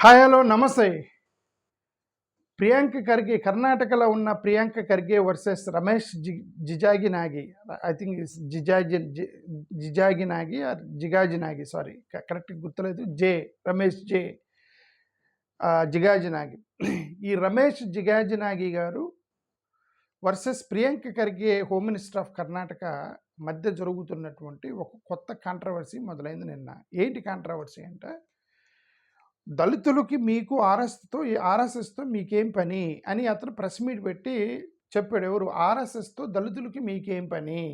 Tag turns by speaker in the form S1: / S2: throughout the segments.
S1: Hi hello నమస్తే. ప్రియాంక ఖర్గే కర్ణాటకలో ఉన్న Priyanka Kharge versus Ramesh Jijaginagi. I think Jijaginagi or Jigajinagi, sorry correct గుర్తులేదు. రమేష్ జిగాజినాగి. ఈ రమేష్ జిగాజినాగి గారు versus Priyanka Kharge home minister of Karnataka మధ్య జరుగుతున్నటువంటి ఒక కొత్త కాంట్రవర్సీ మొదలైంది నిన్న. ఏంటి కాంట్రవర్సీ అంటే, దళితులకి మీకు ఆర్ఎస్ఎస్తో మీకేం పని అని అతను ప్రెస్ మీట్ పెట్టి చెప్పాడు. ఎవరు? ఆర్ఎస్ఎస్తో దళితులకి మీకేం పని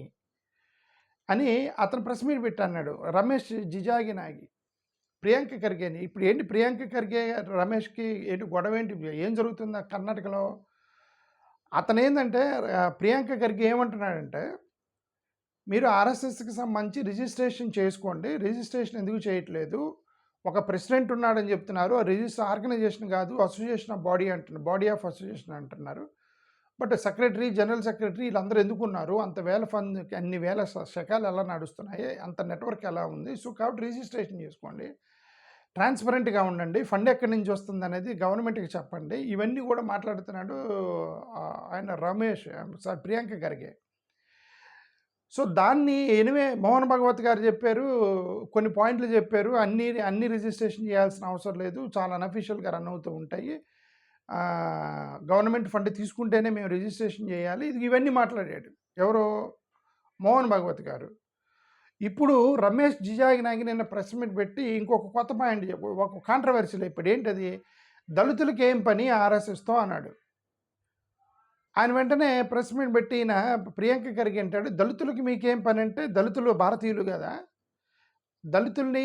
S1: అని అతను ప్రెస్ మీట్ పెట్టి అన్నాడు రమేష్ జిజాగినాగి ప్రియాంక ఖర్గేని. ఇప్పుడు ఏంటి ప్రియాంక ఖర్గే రమేష్కి ఏంటి గొడవ? ఏంటి ఏం జరుగుతుంది కర్ణాటకలో? అతను ఏంటంటే ప్రియాంక ఖర్గే ఏమంటున్నాడంటే, మీరు ఆర్ఎస్ఎస్కి సంబంధించి రిజిస్ట్రేషన్ చేసుకోండి, రిజిస్ట్రేషన్ ఎందుకు చేయట్లేదు? ఒక ప్రెసిడెంట్ ఉన్నాడని చెప్తున్నారు. ఆ రిజిస్టర్ ఆర్గనైజేషన్ కాదు, అసోసియేషన్ ఆఫ్ బాడీ అంటున్నారు, బాడీ ఆఫ్ అసోసియేషన్ అంటున్నారు. బట్ సెక్రటరీ, జనరల్ సెక్రటరీ వీళ్ళందరూ ఎందుకు ఉన్నారు? అంత వేల ఫండ్, అన్ని వేల శకాలు ఎలా నడుస్తున్నాయి, అంత నెట్వర్క్ ఎలా ఉంది? సో కాబట్టి రిజిస్ట్రేషన్ చేసుకోండి, ట్రాన్స్పరెంట్గా ఉండండి, ఫండ్ ఎక్కడి నుంచి వస్తుంది అనేది గవర్నమెంట్కి చెప్పండి. ఇవన్నీ కూడా మాట్లాడుతున్నాడు ఆయన ప్రియాంక ఖర్గే. సో దాన్ని ఎనివే మోహన్ భగవత్ గారు చెప్పారు, కొన్ని పాయింట్లు చెప్పారు. అన్ని రిజిస్ట్రేషన్ చేయాల్సిన అవసరం లేదు, చాలా అన్అఫీషియల్గా రన్ అవుతూ ఉంటాయి, గవర్నమెంట్ ఫండ్ తీసుకుంటేనే మేము రిజిస్ట్రేషన్ చేయాలి, ఇవన్నీ మాట్లాడాడు. ఎవరో? మోహన్ భగవత్ గారు. ఇప్పుడు రమేష్ జిజాగినాగి నిన్న ప్రెస్ మీట్ పెట్టి ఇంకొక కొత్త పాయింట్ ఒక కాంట్రవర్సీలో ఇప్పుడు ఏంటది, దళితులకి ఏం పని ఆర్ఎస్ఎస్తో అన్నాడు. ఆయన వెంటనే ప్రెస్ మీట్ పెట్టి ఈయన ప్రియాంక ఖర్గే అంటాడు, దళితులకి మీకేం పని అంటే, దళితులు భారతీయులు కదా, దళితుల్ని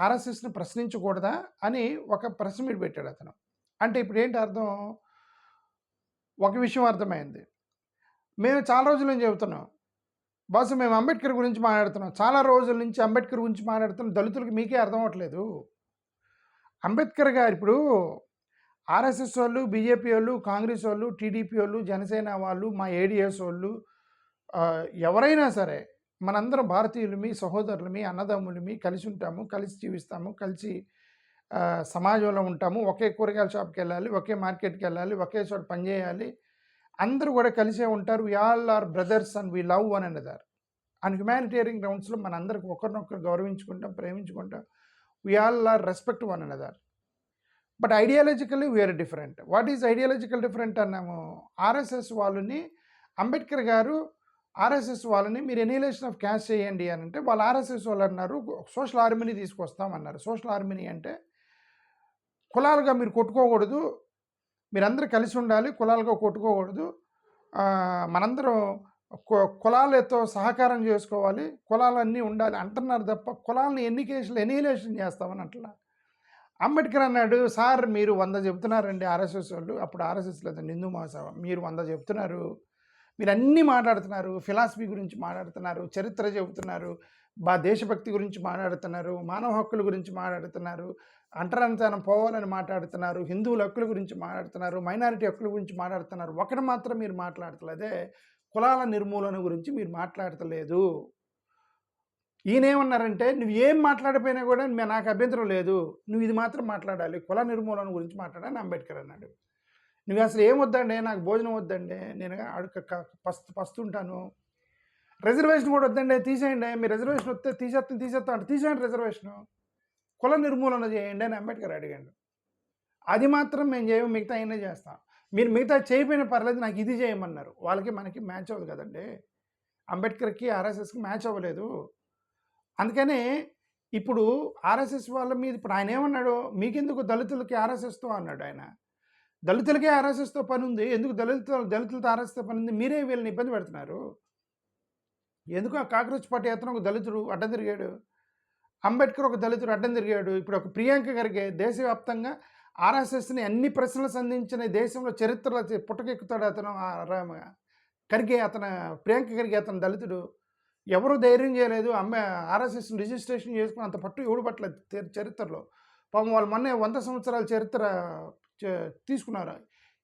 S1: ఆర్ఎస్ఎస్ని ప్రశ్నించకూడదా అని ఒక ప్రెస్ మీట్ పెట్టాడు అతను. అంటే ఇప్పుడు ఏంటి అర్థం? ఒక విషయం అర్థమైంది. మేము చాలా రోజుల నుంచి చెబుతున్నాం, బాసు మేము అంబేద్కర్ గురించి మాట్లాడుతున్నాం, చాలా రోజుల నుంచి అంబేద్కర్ గురించి మాట్లాడుతున్నాం, దళితులకి మీకే అర్థం అవ్వట్లేదు. అంబేద్కర్ గారు ఇప్పుడు ఆర్ఎస్ఎస్ వాళ్ళు, బీజేపీ వాళ్ళు, కాంగ్రెస్ వాళ్ళు, టీడీపీ వాళ్ళు, జనసేన వాళ్ళు, మా ఏడిఎస్ వాళ్ళు, ఎవరైనా సరే మనందరం భారతీయులమి, సహోదరులమి, అన్నదమ్ములమి, కలిసి ఉంటాము, కలిసి జీవిస్తాము, కలిసి సమాజంలో ఉంటాము, ఒకే కూరగాయల షాప్కి వెళ్ళాలి, ఒకే మార్కెట్కి వెళ్ళాలి, ఒకే చోట పనిచేయాలి, అందరూ కూడా కలిసే ఉంటారు. We all are brothers and we love one another. And humanitarian గ్రౌండ్స్లో మనందరికి ఒకరినొకరు గౌరవించుకుంటాం, ప్రేమించుకుంటాం. We all are respect one another. But ideologically we are different. What is ideological different అన్నాము? ఆర్ఎస్ఎస్ వాళ్ళని, అంబేద్కర్ గారు ఆర్ఎస్ఎస్ వాళ్ళని మీరు ఎనిలేషన్ ఆఫ్ క్యాస్ట్ చేయండి అని అంటే, వాళ్ళు ఆర్ఎస్ఎస్ వాళ్ళు అన్నారు సోషల్ ఆర్మీని తీసుకొస్తామన్నారు. సోషల్ ఆర్మీని అంటే కులాలుగా మీరు కొట్టుకోకూడదు, మీరందరూ కలిసి ఉండాలి, కులాలుగా కొట్టుకోకూడదు, మనందరం కులాలతో సహకారం చేసుకోవాలి, కులాలన్నీ ఉండాలి అంటున్నారు తప్ప కులాలని ఎనిలేషన్ చేస్తామని అట్లా. అంబేద్కర్ అన్నాడు, సార్ మీరు 100 చెప్తున్నారండి ఆర్ఎస్ఎస్ వాళ్ళు, అప్పుడు ఆర్ఎస్ఎస్ లేదు హిందూ మహాసభ, మీరు 100 చెప్తున్నారు, మీరు అన్నీ మాట్లాడుతున్నారు, ఫిలాసఫీ గురించి మాట్లాడుతున్నారు, చరిత్ర చెబుతున్నారు, దేశభక్తి గురించి మాట్లాడుతున్నారు, మానవ హక్కుల గురించి మాట్లాడుతున్నారు, అంటరానితనం పోవాలని మాట్లాడుతున్నారు, హిందువుల హక్కుల గురించి మాట్లాడుతున్నారు, మైనారిటీ హక్కుల గురించి మాట్లాడుతున్నారు, ఒకటి మాత్రం మీరు మాట్లాడతలేదే, కులాల నిర్మూలన గురించి మీరు మాట్లాడతలేదు. ఈయనేమన్నారంటే, నువ్వు ఏం మాట్లాడిపోయినా కూడా నాకు అభ్యంతరం లేదు, నువ్వు ఇది మాత్రం మాట్లాడాలి, కుల నిర్మూలన గురించి మాట్లాడాలని అంబేద్కర్ అన్నాడు. నువ్వు అసలు ఏం వద్దండి, నాకు భోజనం వద్దండి, నేను పస్తుంటాను, రిజర్వేషన్ కూడా వద్దండి, తీసేయండి, మీరు రిజర్వేషన్ వస్తే తీసేస్తాం అంటే తీసేయండి రిజర్వేషను, కుల నిర్మూలన చేయండి అని అంబేద్కర్ అడిగాడు. అది మాత్రం మేము చేయము, మిగతా అయినా చేస్తాం, మీరు మిగతా చేయకపోయినా పర్లేదు, నాకు ఇది చేయమన్నారు. వాళ్ళకి మనకి మ్యాచ్ అవ్వదు కదండి, అంబేద్కర్కి ఆర్ఎస్ఎస్కి మ్యాచ్ అవ్వలేదు. అందుకనే ఇప్పుడు ఆర్ఎస్ఎస్ వాళ్ళ మీద ఇప్పుడు ఆయన ఏమన్నాడు, మీకెందుకు దళితులకి ఆర్ఎస్ఎస్తో అన్నాడు ఆయన. దళితులకే ఆర్ఎస్ఎస్తో పని ఉంది, ఎందుకు దళితులతో ఆర్ఎస్తో పని ఉంది, మీరే వీళ్ళని ఇబ్బంది పెడుతున్నారు. ఎందుకు ఆ కాక్రోచ్ పార్టీ అతను ఒక దళితుడు అడ్డం తిరిగాడు, అంబేద్కర్ ఒక దళితుడు అడ్డం తిరిగాడు. ఇప్పుడు ఒక ప్రియాంక ఖర్గే దేశవ్యాప్తంగా ఆర్ఎస్ఎస్ని అన్ని ప్రశ్నలు సంధించిన దేశంలో చరిత్రలో పుట్టకెక్కుతాడు అతను. ఖర్గే ప్రియాంక ఖర్గే అతను దళితుడు. ఎవరు ధైర్యం చేయలేదు ఆర్ఎస్ఎస్ని రిజిస్ట్రేషన్ చేసుకుని అంత పట్టు ఎవడు పట్టలేదు చరిత్రలో. పాపం వాళ్ళు మొన్నే 100 సంవత్సరాల చరిత్ర తీసుకున్నారు.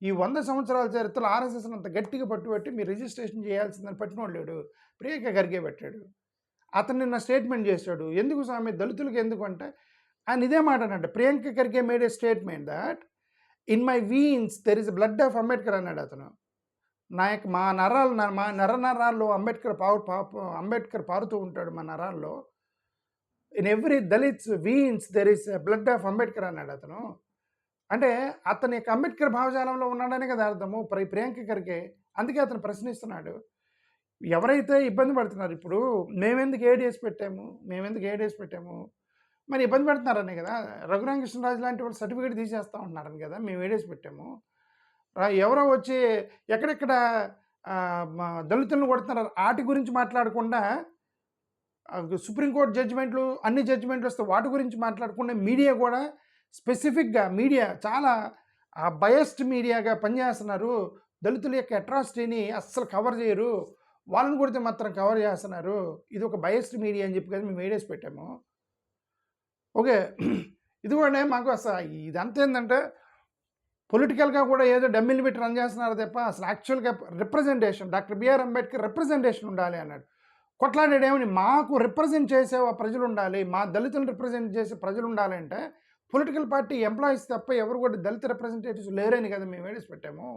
S1: ఈ 100 సంవత్సరాల చరిత్రలో ఆర్ఎస్ఎస్ని అంత గట్టిగా పట్టుబట్టి మీరు రిజిస్ట్రేషన్ చేయాల్సిందని పట్టినోడు లేడు, ప్రియాంక ఖర్గే పెట్టాడు. అతను నిన్న స్టేట్మెంట్ చేశాడు, ఎందుకు స్వామి దళితులకు ఎందుకు అంటే, ఆయన ఇదే మాట అన్నాడు. Priyanka Kharge made a statement that in my veins there is blood of Ambedkar అన్నాడు అతను. మా నరాలు మా నరాల్లో అంబేద్కర్ పారుతూ ఉంటాడు మా నరాల్లో. In every Dalits veins there is blood of Ambedkar అన్నాడు అతను. అంటే అతని యొక్క అంబేద్కర్ భావజాలంలో ఉన్నాడనే కదా అర్థము ప్రియాంక ఖర్గే. అందుకే అతను ప్రశ్నిస్తున్నాడు. ఎవరైతే ఇబ్బంది పడుతున్నారు, ఇప్పుడు మేమెందుకు ఏడేసి పెట్టాము మరి ఇబ్బంది పెడుతున్నారనే కదా. రఘురామకృష్ణరాజు లాంటి వాళ్ళు సర్టిఫికేట్ తీసేస్తూ ఉంటున్నారని కదా మేము ఏడేసి పెట్టాము. ఎవరో వచ్చి ఎక్కడెక్కడ దళితులను కొడుతున్నారు వాటి గురించి మాట్లాడకుండా, సుప్రీంకోర్టు జడ్జిమెంట్లు అన్ని జడ్జిమెంట్లు వస్తే వాటి గురించి మాట్లాడకుండా మీడియా కూడా స్పెసిఫిక్గా చాలా బయస్డ్ మీడియాగా పనిచేస్తున్నారు. దళితుల యొక్క అట్రాసిటీని అస్సలు కవర్ చేయరు, వాళ్ళని కొడితే మాత్రం కవర్ చేస్తున్నారు, ఇది ఒక బయస్డ్ మీడియా అని చెప్పి కదా మేము వేడేసి పెట్టాము. ఓకే, ఇది కూడా మాకు అసలు ఇదంతా ఏంటంటే పొలిటికల్గా కూడా ఏదో డమ్మిని పెట్టి రన్ చేస్తున్నారు తప్ప అసలు యాక్చువల్గా representation, doctor BR Ambedkar representation ఉండాలి అన్నాడు. కొట్లాడేమని మాకు రిప్రజెంట్ చేసే ప్రజలు ఉండాలి, మా దళితులను రిప్రజెంట్ చేసే ప్రజలు ఉండాలంటే పొలిటికల్ పార్టీ ఎంప్లాయీస్ తప్ప ఎవరు కూడా దళిత రిప్రజెంటేటివ్స్ లేరని కదా మేము ఏడేసి పెట్టాము.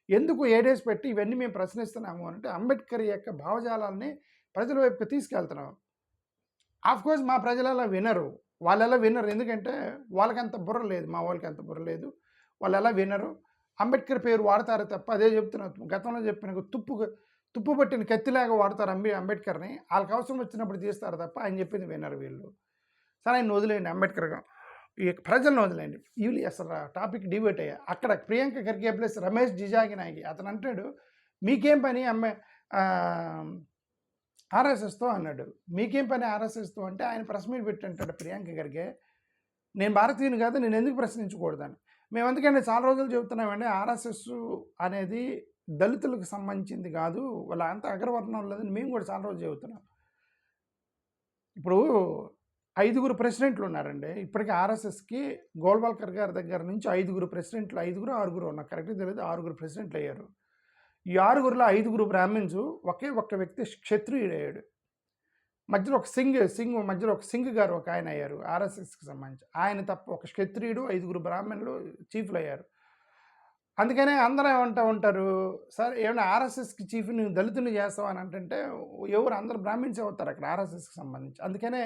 S1: ఎందుకు ఏడేసి పెట్టి ఇవన్నీ మేము ప్రశ్నిస్తున్నాము అంటే అంబేద్కర్ యొక్క భావజాలాన్ని ప్రజల వైపుకి తీసుకెళ్తున్నాం. ఆఫ్కోర్స్ మా ప్రజలు అలా వినరు, వాళ్ళు ఎలా వినరు, ఎందుకంటే వాళ్ళకి అంత బుర్ర లేదు, మా వాళ్ళకి అంత బుర్ర లేదు, వాళ్ళు ఎలా వినరు. అంబేద్కర్ పేరు వాడతారు తప్ప, అదే చెప్తున్నారు గతంలో చెప్పిన తుప్పు పట్టిన కత్తిలాగా వాడతారు అంబేద్కర్ని, వాళ్ళకి అవసరం వచ్చినప్పుడు తీస్తారు తప్ప ఆయన చెప్పింది వినరు వీళ్ళు. సరే ఆయన వదిలేయండి, అంబేద్కర్గా ఈ ప్రజలను వదిలేండి. వీళ్ళు అసలు టాపిక్ డిబేట్ అయ్యా. అక్కడ ప్రియాంక ఖర్గే ప్లస్ రమేష్ జిజాగినాగి అతను అంటాడు మీకేం పని ఆర్ఎస్ఎస్తో అన్నాడు. మీకేం పని ఆర్ఎస్ఎస్తో అంటే ఆయన ప్రెస్ మీట్ పెట్టి అంటాడు ప్రియాంక ఖర్గే, నేను భారతీయుని కాదు, నేను ఎందుకు ప్రశ్నించకూడదని. మేము ఎందుకంటే చాలా రోజులు చెబుతున్నామండి ఆర్ఎస్ఎస్ అనేది దళితులకు సంబంధించింది కాదు, వాళ్ళ అంత అగ్రవర్ణం లేదని మేము కూడా చాలా రోజులు చెబుతున్నాం. ఇప్పుడు 5 ప్రెసిడెంట్లు ఉన్నారండి ఇప్పటికీ ఆర్ఎస్ఎస్కి. గోల్వాల్కర్ గారి దగ్గర నుంచి 5 ప్రెసిడెంట్లు, 6 నాకు కరెక్ట్గా తెలియదు, 6 ప్రెసిడెంట్లు అయ్యారు. ఈ 6లో 5 బ్రాహ్మిన్స్, ఒక్క వ్యక్తి క్షత్రియుడు అయ్యాడు. మధ్యలో ఒక సింగ్ గారు ఒక ఆయన అయ్యారు ఆర్ఎస్ఎస్కి సంబంధించి. ఆయన తప్ప ఒక క్షత్రియుడు, 5 బ్రాహ్మణులు చీఫ్లు అయ్యారు. అందుకనే అందరూ ఏమంటూ ఉంటారు, సార్ ఏమైనా ఆర్ఎస్ఎస్కి చీఫ్ నువ్వు దళితుని చేస్తావు అని అంటే ఎవరు అందరు బ్రాహ్మిన్స్ అవుతారు అక్కడ ఆర్ఎస్ఎస్కి సంబంధించి. అందుకనే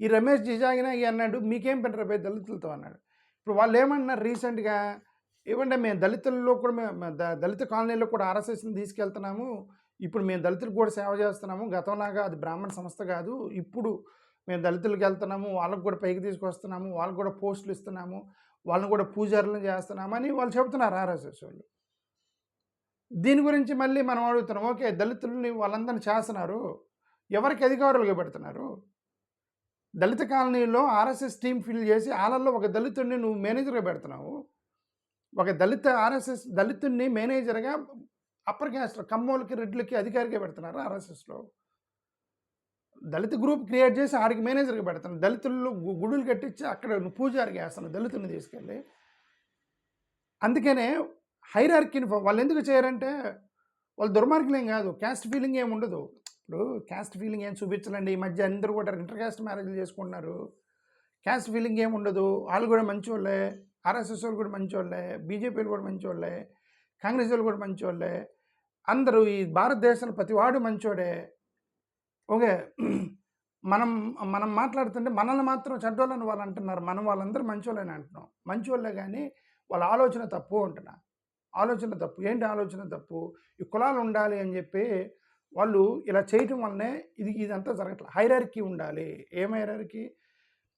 S1: ఈ రమేష్ జిజాగినాగి అన్నాడు మీకేం పెట్టరు పోయి దళితులతో అన్నాడు. ఇప్పుడు వాళ్ళు ఏమన్నారు రీసెంట్గా, ఏమంటే మేము దళితుల్లో కూడా దళిత కాలనీలో కూడా ఆర్ఎస్ఎస్ని తీసుకెళ్తున్నాము, ఇప్పుడు మేము దళితులకు కూడా సేవ చేస్తున్నాము, గతంలాగా అది బ్రాహ్మణ సంస్థ కాదు, ఇప్పుడు మేము దళితులకు వెళ్తున్నాము, వాళ్ళకు కూడా పైకి తీసుకొస్తున్నాము, వాళ్ళకు కూడా పోస్టులు ఇస్తున్నాము, వాళ్ళని కూడా పూజారులను చేస్తున్నామని వాళ్ళు చెబుతున్నారు ఆర్ఎస్ఎస్ వాళ్ళు. దీని గురించి మళ్ళీ మనం అడుగుతున్నాం, ఓకే దళితులని వాళ్ళందరినీ చేస్తున్నారు, ఎవరికి అధికారులుగా పెడుతున్నారు? దళిత కాలనీలో ఆర్ఎస్ఎస్ టీం ఫిల్ చేసి వాళ్ళల్లో ఒక దళితుడిని నువ్వు మేనేజర్గా పెడుతున్నావు, ఒక దళితుడిని మేనేజర్గా అప్పర్ క్యాస్ట్ కమ్మోళ్ళకి రెడ్లకి అధికారిగా పెడుతున్నారు ఆర్ఎస్ఎస్లో. దళిత గ్రూప్ క్రియేట్ చేసి ఆడికి మేనేజర్గా పెడుతున్నాను, దళితుల్లో గుడులు కట్టించి అక్కడ పూజారిగా వేస్తాను దళితుని తీసుకెళ్ళి. అందుకనే హైరార్కీని వాళ్ళు ఎందుకు చేయరంటే వాళ్ళు దుర్మార్గులేం కాదు, క్యాస్ట్ ఫీలింగ్ ఏమి ఉండదు. ఇప్పుడు క్యాస్ట్ ఫీలింగ్ ఏం చూపించాలండి, ఈ మధ్య అందరూ కూడా ఇంటర్ క్యాస్ట్ మ్యారేజ్లు చేసుకుంటున్నారు, క్యాస్ట్ ఫీలింగ్ ఏమి ఉండదు, వాళ్ళు కూడా మంచి వాళ్ళే, ఆర్ఎస్ఎస్ వాళ్ళు కూడా మంచి వాళ్ళే, బీజేపీలు కూడా మంచి వాళ్ళే, కాంగ్రెస్ వాళ్ళు కూడా మంచి వాళ్ళే, అందరూ ఈ భారతదేశంలో ప్రతివాడు మంచోడే. ఓకే, మనం మాట్లాడుతుంటే మనల్ని మాత్రం చెడ్డోళ్ళని వాళ్ళు అంటున్నారు, మనం వాళ్ళందరూ మంచోళ్ళని అంటున్నాం. మంచోళ్ళే కానీ వాళ్ళ ఆలోచన తప్పు అంటున్నా. ఆలోచన తప్పు. ఏంటి ఆలోచన తప్పు? ఈ కులాలు ఉండాలి అని చెప్పి వాళ్ళు ఇలా చేయటం వల్లనే ఇదంతా జరగట్లేదు. హైరార్కీ ఉండాలి. ఏం హైరార్కీ?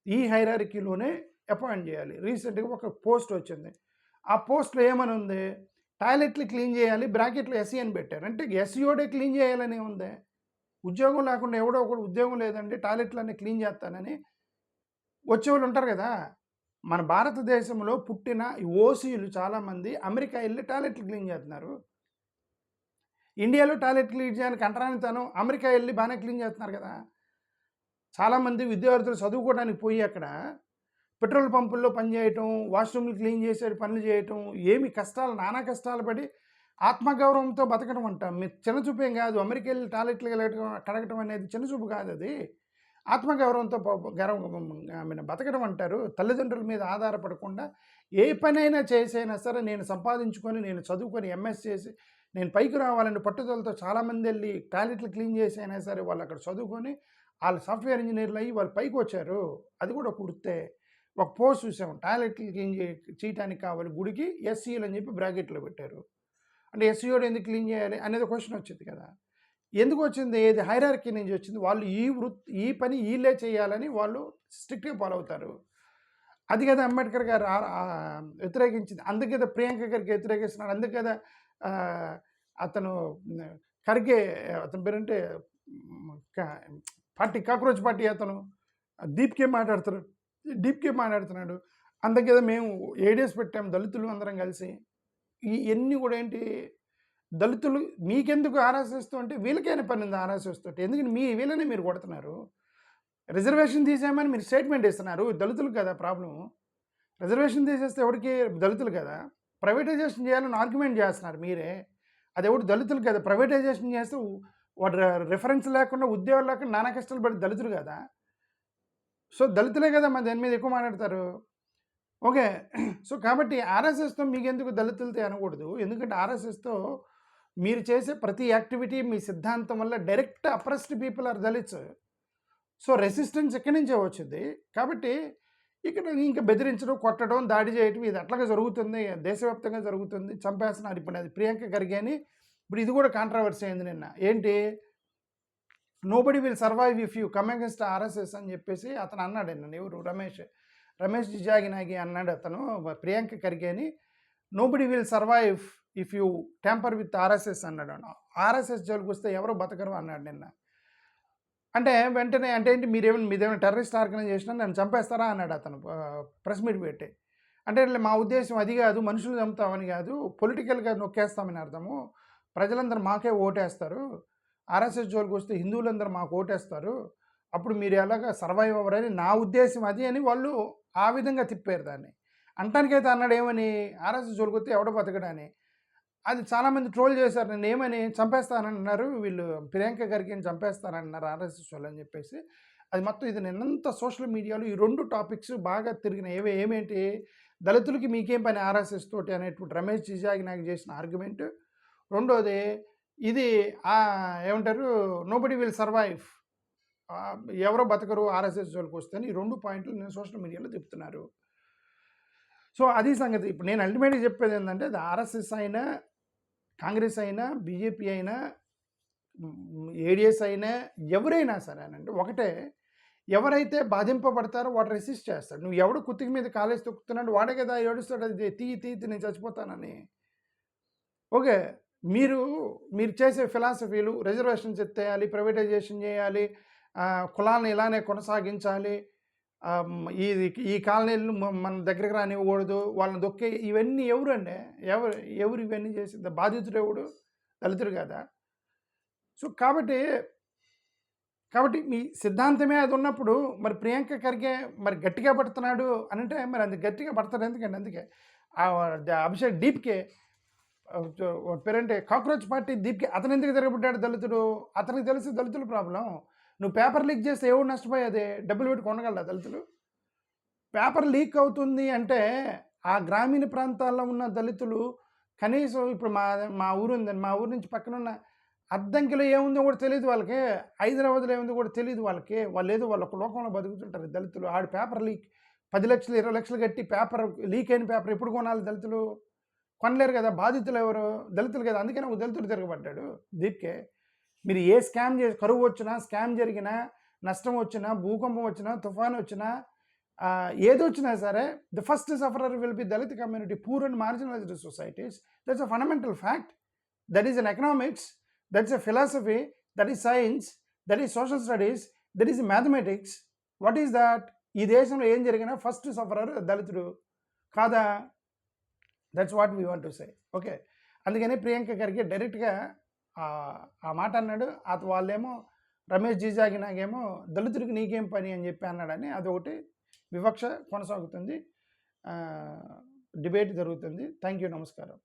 S1: ఈ హైరార్కీలోనే అపాయింట్ చేయాలి. రీసెంట్గా ఒక పోస్ట్ వచ్చింది, ఆ పోస్ట్లో ఏమని ఉంది, టాయిలెట్లు క్లీన్ చేయాలి, బ్రాకెట్లు ఎస్సీ అని పెట్టారు. అంటే ఎస్సీఓడే క్లీన్ చేయాలని ఉంది. ఉద్యోగం లేకుండా ఎవడో ఒకడు ఉద్యోగం లేదండి టాయిలెట్లన్నీ క్లీన్ చేస్తానని వచ్చేవాళ్ళు ఉంటారు కదా. మన భారతదేశంలో పుట్టిన ఓసీలు చాలామంది అమెరికా వెళ్ళి టాయిలెట్లు క్లీన్ చేస్తున్నారు. ఇండియాలో టాయిలెట్ క్లీన్ చేయడానికి అంటరానితనం, అమెరికా వెళ్ళి బాగానే క్లీన్ చేస్తున్నారు కదా. చాలామంది విద్యార్థులు చదువుకోవడానికి పోయి అక్కడ పెట్రోల్ పంపుల్లో పనిచేయటం, వాష్రూమ్లు క్లీన్ చేసే పనులు చేయటం, ఏమి కష్టాలు, నానా కష్టాలు పడి ఆత్మగౌరవంతో బతకడం అంటాం. మీరు చిన్నచూపేం కాదు. అమెరికా వెళ్ళి టాయిలెట్లు కడగటం అనేది చిన్నచూపు కాదు. అది ఆత్మగౌరవంతో బతకడం అంటారు. తల్లిదండ్రుల మీద ఆధారపడకుండా ఏ పనైనా చేసైనా సరే నేను సంపాదించుకొని, నేను చదువుకొని ఎంఎస్ చేసి, నేను పైకి రావాలని పట్టుదలతో చాలామంది వెళ్ళి టాయిలెట్లు క్లీన్ చేసి అయినా సరే వాళ్ళు అక్కడ చదువుకొని, వాళ్ళు సాఫ్ట్‌వేర్ ఇంజినీర్లు అయ్యి వాళ్ళు పైకొచ్చారు. అది కూడా ఒక వృత్తే. ఒక పోస్ట్ చూసాం. టాయిలెట్లు క్లీన్ చేయటానికి కావాలి గుడికి ఎస్సీలు అని చెప్పి బ్రాకెట్‌లో పెట్టారు. అంటే ఎస్సీయోడు ఎందుకు క్లీన్ చేయాలి అనేది క్వెషన్ వచ్చింది కదా! ఎందుకు వచ్చింది? ఏది హైరార్కీ నుంచి వచ్చింది. వాళ్ళు ఈ పని ఈళ్ళే చేయాలని వాళ్ళు స్ట్రిక్ట్‌గా ఫాలో అవుతారు. అది కదా అంబేద్కర్ గారు వ్యతిరేకించింది. అందుకే కదా ప్రియాంక గారికి వ్యతిరేకిస్తున్నాడు. అందుకే కదా అతను ఖర్గే అతని పేరంటే పార్టీ కాక్రోచ్ పార్టీ అతను డీప్‌కే మాట్లాడుతున్నాడు. అందుకే కదా మేము ఏడీఎస్ పెట్టాం దళితులు అందరం కలిసి. ఇయన్నీ కూడా ఏంటి దళితులు మీకెందుకు ఆర్ఎస్ఎస్‌తో అంటే వీళ్ళకైనా పని ఉంది ఆర్ఎస్ఎస్‌తో. ఎందుకంటే వీళ్ళని మీరు కొడుతున్నారు. రిజర్వేషన్ తీసేయమని మీరు స్టేట్మెంట్ ఇస్తున్నారు. దళితులు కదా ప్రాబ్లము. రిజర్వేషన్ తీసేస్తే ఎవరికి దళితులు కదా. ప్రైవేటైజేషన్ చేయాలని ఆర్గ్యుమెంట్ చేస్తున్నారు మీరే. అది ఎవడు దళితులు కదా. ప్రైవేటైజేషన్ చేస్తే వాడు రిఫరెన్స్ లేకుండా ఉద్యోగాలు లేకుండా నానా కష్టాలు పడి దళితులు కదా. సో దళితులే కదా మన దాని మీద ఎక్కువ మాట్లాడతారు. ఓకే. సో కాబట్టి ఆర్ఎస్ఎస్‌తో మీకెందుకు దళితులతో అనకూడదు. ఎందుకంటే ఆర్ఎస్ఎస్‌తో మీరు చేసే ప్రతి యాక్టివిటీ మీ సిద్ధాంతం వల్ల direct oppressed people are Dalits. So resistance ఎక్కడి నుంచే వచ్చింది. కాబట్టి ఇక్కడ ఇంకా బెదిరించడం, కొట్టడం, దాడి చేయడం ఇది అట్లాగే జరుగుతుంది. దేశవ్యాప్తంగా జరుగుతుంది. చంపేస్తున్నారు. ఇప్పుడు అది ప్రియాంక ఖర్గే అని ఇప్పుడు ఇది కూడా కాంట్రవర్సీ అయింది నిన్న. ఏంటి nobody will survive if you come against RSS అని చెప్పేసి అతను అన్నాడు నిన్న. ఎవరు రమేష్ జిజాగినాగి అన్నాడు అతను ప్రియాంక ఖర్గే అని. Nobody will survive if you tamper with RSS అన్నాడు. ఆర్ఎస్ఎస్ జోలికి వస్తే ఎవరు బతకరు అన్నాడు నిన్న. అంటే వెంటనే అంటే ఏంటి మీదేమైనా టెర్రరిస్ట్ ఆర్గనైజేషన్ నన్ను చంపేస్తారా అన్నాడు అతను ప్రెస్ మీట్ పెట్టి. అంటే మా ఉద్దేశం అది కాదు, మనుషులు చంపుతామని కాదు, పొలిటికల్గా నొక్కేస్తామని అర్థము. ప్రజలందరూ మాకే ఓటేస్తారు. ఆర్ఎస్ఎస్ జోలికి వస్తే హిందువులందరూ మాకు ఓటేస్తారు. అప్పుడు మీరు ఎలాగ సర్వైవ్ అవ్వరని నా ఉద్దేశం అది అని వాళ్ళు ఆ విధంగా తిప్పారు దాన్ని. అంటానికైతే అన్నాడు ఏమని ఆర్ఎస్ఎస్ జోలికి వస్తే ఎవడో బతకడని. అది చాలామంది ట్రోల్ చేశారు. నేను ఏమని చంపేస్తానన్నారు వీళ్ళు ప్రియాంక ఖర్గే చంపేస్తానన్నారు ఆర్ఎస్ఎస్ వాళ్ళు అని చెప్పేసి. అది మొత్తం ఇది నిన్నంతా సోషల్ మీడియాలో ఈ 2 టాపిక్స్ బాగా తిరిగినాయి. ఏమేంటి దళితులకి మీకేం పని ఆర్ఎస్ఎస్ తోటి అనేటువంటి రమేష్ జిజాగినాగి చేసిన ఆర్గ్యుమెంట్. రెండోది ఇది ఏమంటారు నోబడీ విల్ సర్వైవ్, ఎవరో బతకరు ఆర్ఎస్ఎస్ జోలికి వస్తే అని ఈ 2 పాయింట్లు నేను సోషల్ మీడియాలో చెప్తున్నారు. సో అది సంగతి. ఇప్పుడు నేను అల్టిమేట్గా చెప్పేది ఏంటంటే అది ఆర్ఎస్ఎస్ అయినా, కాంగ్రెస్ అయినా, బీజేపీ అయినా, ఏడిఎస్ అయినా ఎవరైనా సరేనండి ఒకటే. ఎవరైతే బాధింపబడతారో వాడు రెసిస్ట్ చేస్తాడు. నువ్వు ఎవడు కుత్తికి మీద కాలేసి తొక్కుతున్నాడు వాడే కదా ఏడుస్తాడు. అది తీ నేను చచ్చిపోతానని. ఓకే. మీరు చేసే ఫిలాసఫీలు రిజర్వేషన్స్ ఎత్తేయాలి, ప్రైవేటైజేషన్ చేయాలి, కులాలను ఇలానే కొనసాగించాలి, ఈ కాలనీలను మన దగ్గరికి రానివ్వకూడదు, వాళ్ళని దొక్కే ఇవన్నీ ఎవరండి? ఎవరు ఇవన్నీ చేసింది? బాధితుడు ఎవడు? దళితుడు కదా. సో కాబట్టి మీ సిద్ధాంతమే అది ఉన్నప్పుడు మరి ప్రియాంక ఖర్గే మరి గట్టిగా పడుతున్నాడు అని అంటే మరి అంత గట్టిగా పడతాడు ఎందుకండి? అందుకే అభిషేక్ డీప్కే పేరంటే కాక్రోచ్ పార్టీ దీప్కి అతను ఎందుకు తిరగబడ్డాడు దళితుడు? అతనికి తెలిసి దళితుల ప్రాబ్లం. నువ్వు పేపర్ లీక్ చేస్తే ఎవడు నష్టపోయేది? డబ్బులు పెట్టి కొనగలరా దళితులు? పేపర్ లీక్ అవుతుంది అంటే ఆ గ్రామీణ ప్రాంతాల్లో ఉన్న దళితులు కనీసం ఇప్పుడు మా ఊరు ఉందండి, మా ఊరు నుంచి పక్కన ఉన్న అద్దంకిలో ఏముందో కూడా తెలియదు వాళ్ళకి, హైదరాబాద్లో ఏముందో కూడా తెలియదు వాళ్ళకి. వాళ్ళు ఏదో వాళ్ళ ఒక లోకంలో బతుకుతుంటారు దళితులు. ఆడు పేపర్ లీక్ 10 లక్షలు 20 లక్షలు కట్టి పేపర్ లీక్ అయిన పేపర్ ఎప్పుడు కొనాలి దళితులు? కొనలేరు కదా. బాధితులు ఎవరు? దళితులు కదా. అందుకనే ఒక దళితుడు తిరగబడ్డాడు దీప్కే. మీరు ఏ స్కామ్ చేసి కరువు వచ్చినా, స్కామ్ జరిగినా, నష్టం వచ్చినా, భూకంపం వచ్చినా, తుఫాను వచ్చినా, ఏది వచ్చినా సరే the first sufferer will be Dalit community, poor and marginalised societies. That's a fundamental fact. That is in economics, that's a philosophy, that is science, that is social studies, that is mathematics. What is that? ఈ దేశంలో ఏం జరిగినా first sufferer దళితుడు కాదా? That's what we want to say. Okay. అందుకని ప్రియాంక ఖర్గే డైరెక్ట్గా ఆ మాట అన్నాడు. వాళ్ళేమో రమేష్ జిజాగినాగేమో దళితుడికి నీకేం పని అని చెప్పి అన్నాడని అదొకటి వివక్ష కొనసాగుతుంది, డిబేట్ జరుగుతుంది. థ్యాంక్ యూ, నమస్కారం.